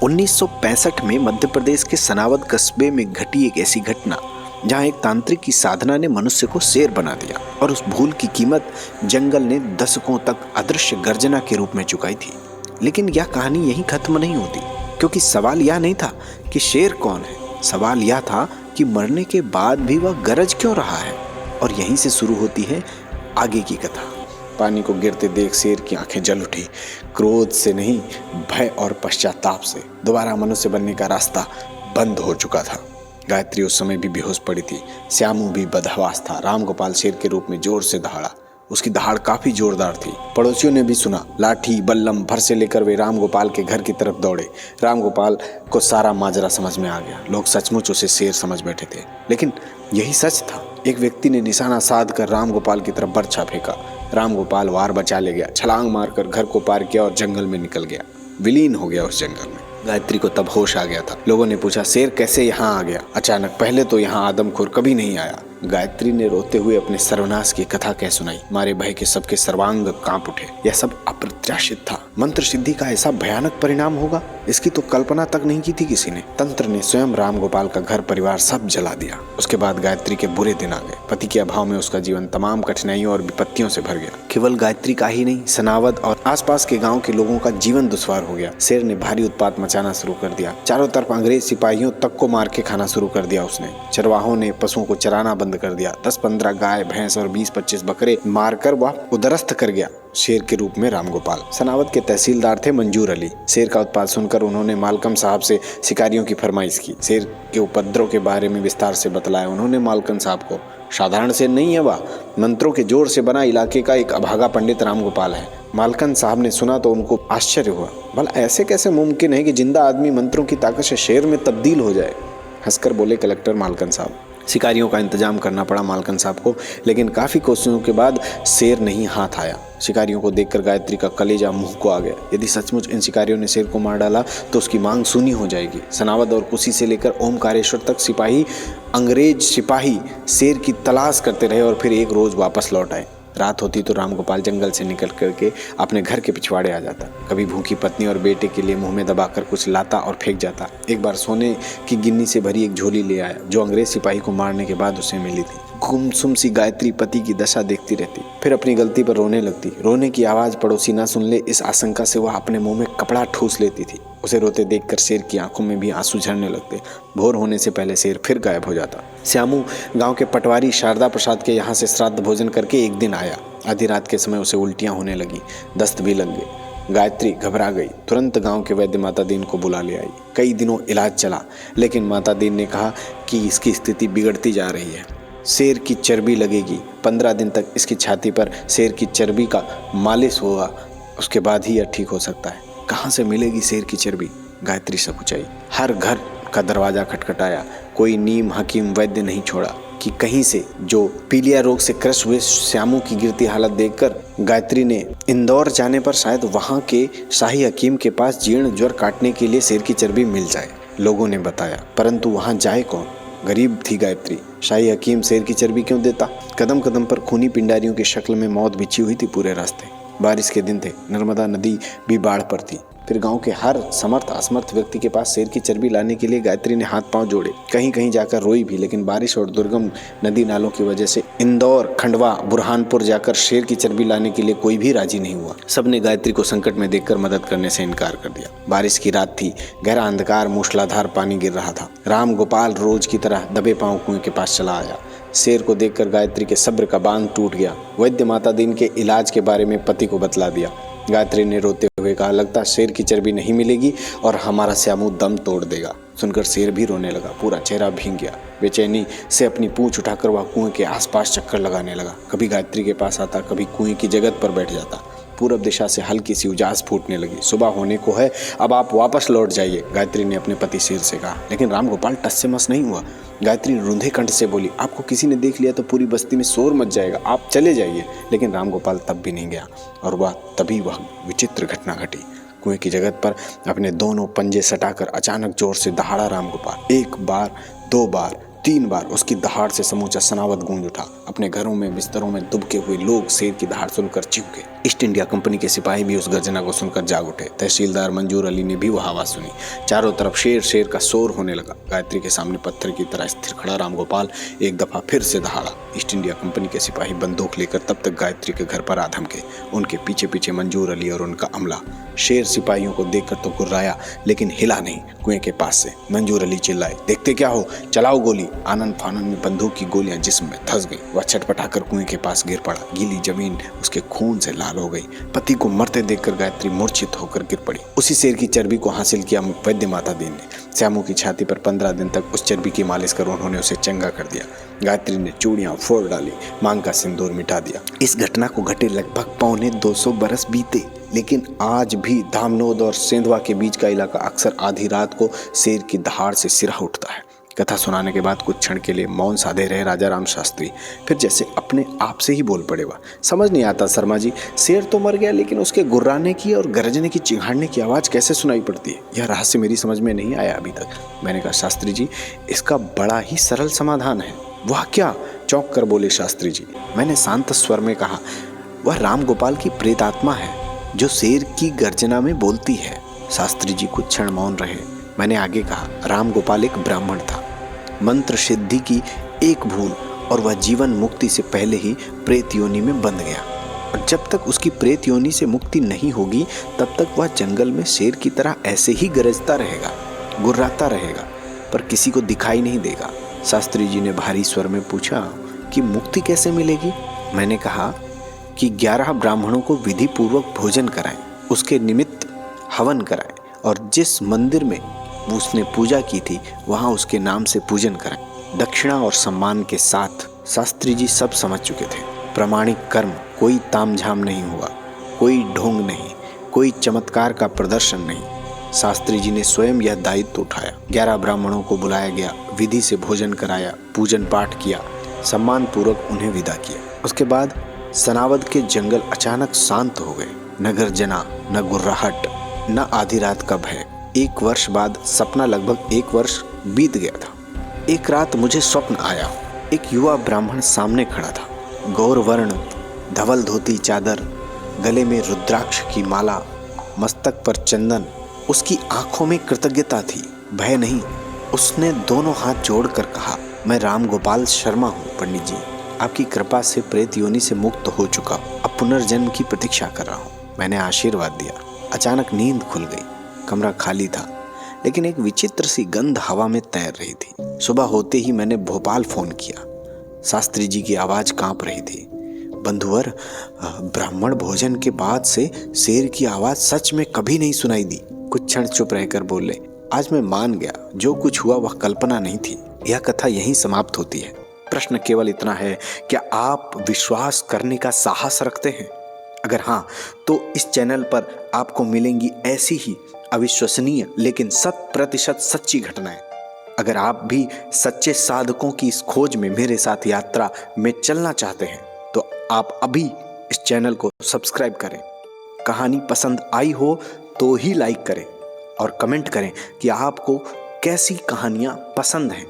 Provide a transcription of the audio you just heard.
1965 में मध्य प्रदेश के सनावद कस्बे में घटी एक ऐसी घटना जहां एक तांत्रिक की साधना ने मनुष्य को शेर बना दिया और उस भूल की कीमत जंगल ने दशकों तक अदृश्य गर्जना के रूप में चुकाई थी। लेकिन यह कहानी यहीं खत्म नहीं होती, क्योंकि सवाल यह नहीं था कि शेर कौन है, सवाल यह था कि मरने के बाद भी वह गरज क्यों रहा है। और यहीं से शुरू होती है आगे की कथा। पानी को गिरते देख शेर की आंखें जल उठी, क्रोध से नहीं, भय और पश्चाताप से। दोबारा मनुष्य बनने का रास्ता बंद हो चुका था। गायत्री उस समय भी बेहोश पड़ी थी। श्यामू भी बदहवास था। राम गोपाल शेर के रूप में जोर से दहाड़ा। उसकी दहाड़ काफी जोरदार थी। पड़ोसियों ने भी सुना। लाठी बल्लम भर से लेकर वे राम गोपाल के घर की तरफ दौड़े। राम गोपाल को सारा माजरा समझ में आ गया। लोग सचमुच उसे शेर समझ बैठे थे, लेकिन यही सच था। एक व्यक्ति ने निशाना साध कर राम गोपाल की तरफ बर्छा फेंका। राम गोपाल वार बचा ले गया, छलांग मारकर घर को पार किया और जंगल में निकल गया, विलीन हो गया उस जंगल में। गायत्री को तब होश आ गया था। लोगों ने पूछा, शेर कैसे यहाँ आ गया अचानक? पहले तो यहाँ आदमखोर कभी नहीं आया। गायत्री ने रोते हुए अपने सर्वनाश की कथा कह सुनाई। मारे भय के सबके सर्वांग कांप उठे। यह सब अप्रत्याशित था। मंत्र सिद्धि का ऐसा भयानक परिणाम होगा, इसकी तो कल्पना तक नहीं की थी किसी ने। तंत्र ने स्वयं राम गोपाल का घर परिवार सब जला दिया। उसके बाद गायत्री के बुरे दिन आ गए। पति के अभाव में उसका जीवन तमाम कठिनाइयों और विपत्तियों से भर गया। केवल गायत्री का ही नहीं, सनावद और आसपास के गाँव के लोगों का जीवन दुश्वार हो गया। शेर ने भारी उत्पात मचाना शुरू कर दिया। चारों तरफ अंग्रेज सिपाहियों तक को मार के खाना शुरू कर दिया उसने। चरवाहों ने पशुओं को चराना बंद कर दिया। 10-15 गाय भैंस और 20-25 बकरे मारकर वह उदरस्त कर गया शेर के रूप में राम गोपाल। सनावद के तहसीलदार थे मंजूर अली। शेर का उत्पात सुनकर उन्होंने मालकम साहब से शिकारियों की फरमाइश की। शेर के उपद्रव के बारे में विस्तार से बतलाया उन्होंने मालकम साहब को। साधारण शेर नहीं है वह, मंत्रों के जोर से बना इलाके का एक अभागा पंडित राम गोपाल है। मालकन साहब ने सुना तो उनको आश्चर्य हुआ। भला ऐसे कैसे मुमकिन है कि जिंदा आदमी मंत्रों की ताकत से शेर में तब्दील हो जाए? हंसकर बोले कलेक्टर मालकन साहब। शिकारियों का इंतजाम करना पड़ा मालकन साहब को, लेकिन काफी कोशिशों के बाद शेर नहीं हाथ आया। शिकारियों को देखकर गायत्री का कलेजा मुंह को आ गया। यदि सचमुच इन शिकारियों ने शेर को मार डाला तो उसकी मांग सुनी हो जाएगी। सनावद और कुशी से लेकर ओमकारेश्वर तक अंग्रेज सिपाही शेर की तलाश करते रहे और फिर एक रोज वापस लौट आए। रात होती तो राम गोपाल जंगल से निकल करके अपने घर के पिछवाड़े आ जाता। कभी भूखी पत्नी और बेटे के लिए मुंह में दबाकर कुछ लाता और फेंक जाता। एक बार सोने की गिन्नी से भरी एक झोली ले आया, जो अंग्रेज सिपाही को मारने के बाद उसे मिली थी। गुमसुम सी गायत्री पति की दशा देखती रहती, फिर अपनी गलती पर रोने लगती। रोने की आवाज पड़ोसी ना सुन ले, इस आशंका से वह अपने मुंह में कपड़ा ठूस लेती थी। उसे रोते देखकर शेर की आंखों में भी आंसू झरने लगते। भोर होने से पहले शेर फिर गायब हो जाता। श्यामू गांव के पटवारी शारदा प्रसाद के यहाँ से श्राद्ध भोजन करके एक दिन आया। आधी रात के समय उसे उल्टियां होने लगी, दस्त भी लग गई। गायत्री घबरा गई। तुरंत गांव के वैद्य माता दीन को बुला ले आई। कई दिनों इलाज चला, लेकिन माता दीन ने कहा कि इसकी स्थिति बिगड़ती जा रही है। शेर की चर्बी लगेगी। 15 दिन तक इसकी छाती पर शेर की चर्बी का मालिश होगा, उसके बाद ही यह ठीक हो सकता है। कहाँ से मिलेगी शेर की चर्बी? गायत्री से पूछाई। हर घर का दरवाजा खटखटाया, कोई नीम हकीम वैद्य नहीं छोड़ा कि कहीं से। जो पीलिया रोग से क्रश हुए श्यामू की गिरती हालत देखकर गायत्री ने इंदौर जाने पर शायद वहां के शाही हकीम के पास जीर्ण ज्वर काटने के लिए शेर की चर्बी मिल जाए, लोगों ने बताया। परंतु वहां जाए कौन? गरीब थी गायत्री। शाही हकीम शेर की चर्बी क्यों देता? कदम कदम पर खूनी पिंडारियों की शक्ल में मौत बिछी हुई थी पूरे रास्ते। बारिश के दिन थे, नर्मदा नदी भी बाढ़ पर थी। फिर गांव के हर समर्थ असमर्थ व्यक्ति के पास शेर की चर्बी लाने के लिए गायत्री ने हाथ पांव जोड़े। कहीं कहीं जाकर रोई भी, लेकिन बारिश और दुर्गम नदी नालों की वजह से इंदौर, खंडवा, बुरहानपुर जाकर शेर की चर्बी लाने के लिए कोई भी राजी नहीं हुआ। सबने गायत्री को संकट में देखकर मदद करने से इनकार कर दिया। बारिश की रात थी, गहरा अंधकार, मूसलाधार पानी गिर रहा था। राम गोपाल रोज की तरह दबे पांव कुएं के पास चला आया। शेर को देखकर गायत्री के सब्र का बांध टूट गया। वैद्य माता दीन के इलाज के बारे में पति को बतला दिया। गायत्री ने रोते हुए कहा, लगता शेर की चर्बी नहीं मिलेगी और हमारा श्यामू दम तोड़ देगा। सुनकर शेर भी रोने लगा, पूरा चेहरा भीग गया। बेचैनी से अपनी पूंछ उठाकर वह कुएं के आसपास चक्कर लगाने लगा। कभी गायत्री के पास आता, कभी कुएं की जगत पर बैठ जाता। पूरब दिशा से हल्की सी उजास फूटने लगी। सुबह होने को है, अब आप वापस लौट जाइए, गायत्री ने अपने पति शेर से कहा। लेकिन राम गोपाल टस से मस नहीं हुआ। गायत्री रूंधे कंठ से बोली, आपको किसी ने देख लिया तो पूरी बस्ती में शोर मच जाएगा, आप चले जाइए। लेकिन राम गोपाल तब भी नहीं गया और तभी वह विचित्र घटना घटी। कुएं की जगत पर अपने दोनों पंजे सटाकर अचानक जोर से दहाड़ा राम गोपाल। 1 बार, 2 बार, 3 बार उसकी दहाड़ से समूचा सनावद गूंज उठा। अपने घरों में बिस्तरों में दुबके हुए लोग शेर की दहाड़ सुनकर चिढ़ गए। ईस्ट इंडिया कंपनी के सिपाही भी उस गर्जना को सुनकर जाग उठे। तहसीलदार मंजूर अली ने भी वो आवाज सुनी। चारों तरफ शेर शेर का शोर होने लगा। गायत्री के सामने पत्थर की तरह स्थिर खड़ा रामगोपाल एक दफा फिर से दहाड़ा। ईस्ट इंडिया कंपनी के सिपाही बंदूक लेकर तब तक गायत्री के घर पर आ धमके। उनके पीछे पीछे मंजूर अली और उनका अमला। शेर सिपाहियों को देखकर तो गुर्राया, लेकिन हिला नहीं। कुएं के पास से मंजूर अली चिल्लाए, देखते क्या हो, चलाओ गोली। आनन फानन में बंदूक की गोलियां जिस्म में धंस गई। वह छटपटाकर कुएं के पास गिर पड़ा। गीली जमीन उसके खून से लाल हो गई। पति को मरते देखकर गायत्री मूर्छित होकर गिर पड़ी। उसी शेर की चर्बी को हासिल किया वैद्य माता दीन ने। श्यामू की छाती पर 15 दिन तक उस चर्बी की मालिश कर उन्होंने उसे चंगा कर दिया। गायत्री ने चूड़ियां फोड़ डाली, मांग का सिंदूर मिटा दिया। इस घटना को घटे लगभग 250 बरस बीते, लेकिन आज भी धामनोद और सेंधवा के बीच का इलाका अक्सर आधी रात को शेर की दहाड़ से सिरहा उठता है। कथा सुनाने के बाद कुछ क्षण के लिए मौन साधे रहे राजा राम शास्त्री। फिर जैसे अपने आप से ही बोल पड़े, वह समझ नहीं आता शर्मा जी, शेर तो मर गया, लेकिन उसके गुर्राने की और गरजने की, चिंघाड़ने की आवाज कैसे सुनाई पड़ती है? यह रहस्य मेरी समझ में नहीं आया अभी तक। मैंने कहा, शास्त्री जी, इसका बड़ा ही सरल समाधान है। वह क्या? चौंक कर बोले शास्त्री जी। मैंने शांत स्वर में कहा, वह राम गोपाल की प्रेतात्मा है जो शेर की गर्जना में बोलती है। शास्त्री जी कुछ क्षण मौन रहे। मैंने आगे कहा, राम गोपाल एक ब्राह्मण था। मंत्र सिद्धि की एक भूल और वह जीवन मुक्ति से पहले ही प्रेत योनि में बंध गया, और जब तक उसकी प्रेत योनि से मुक्ति नहीं होगी तब तक वह जंगल में शेर की तरह ऐसे ही गरजता रहेगा, गुर्राता रहेगा, पर किसी को दिखाई नहीं देगा। शास्त्री जी ने भारी स्वर में पूछा कि मुक्ति कैसे मिलेगी? मैंने कहा कि 11 ब्राह्मणों को विधि पूर्वक भोजन कराएं, उसके निमित्त हवन कराएं, और जिस मंदिर में उसने पूजा की थी वहां उसके नाम से पूजन कराएं, दक्षिणा और सम्मान के साथ। शास्त्री जी सब समझ चुके थे। प्रामाणिक कर्म, कोई तामझाम नहीं हुआ, कोई ढोंग नहीं, कोई चमत्कार का प्रदर्शन नहीं। शास्त्री जी ने स्वयं यह दायित्व उठाया। 11 ब्राह्मणों को बुलाया गया, विधि से भोजन कराया, पूजन पाठ किया, सम्मान पूर्वक उन्हें विदा किया। उसके बाद सनावद के जंगल अचानक शांत हो गए। न गर्जना, न गुर्राहट, न आधी रात का भय। 1 वर्ष बाद सपना लगभग 1 वर्ष बीत गया था। एक रात मुझे स्वप्न आया। एक युवा ब्राह्मण सामने खड़ा था, गौरवर्ण, धवल धोती चादर, गले में रुद्राक्ष की माला, मस्तक पर चंदन। उसकी आंखों में कृतज्ञता थी, भय नहीं। उसने दोनों हाथ जोड़कर कहा, मैं राम गोपाल शर्मा हूँ पंडित जी, आपकी कृपा से प्रेत योनि से मुक्त हो चुका, अब पुनर्जन्म की प्रतीक्षा कर रहा हूँ। मैंने आशीर्वाद दिया। अचानक नींद खुल गई। कमरा खाली था, लेकिन एक विचित्र सी गंध हवा में तैर रही थी। सुबह होते ही मैंने भोपाल फोन किया। शास्त्री जी की आवाज कांप रही थी, बंधुवर, ब्राह्मण भोजन के बाद से शेर की आवाज सच में कभी नहीं सुनाई दी। कुछ क्षण चुप रहकर बोले, आज मैं मान गया, जो कुछ हुआ वह कल्पना नहीं थी। यह कथा यहीं समाप्त होती है। प्रश्न केवल इतना है, क्या आप विश्वास करने का साहस रखते हैं? अगर हाँ, तो इस चैनल पर आपको मिलेंगी ऐसी ही अविश्वसनीय लेकिन 100% सच्ची घटनाएं। अगर आप भी सच्चे साधकों की इस खोज में मेरे साथ यात्रा में चलना चाहते हैं तो आप अभी इस चैनल को सब्सक्राइब करें। कहानी पसंद आई हो तो ही लाइक करें और कमेंट करें कि आपको कैसी कहानियां पसंद हैं।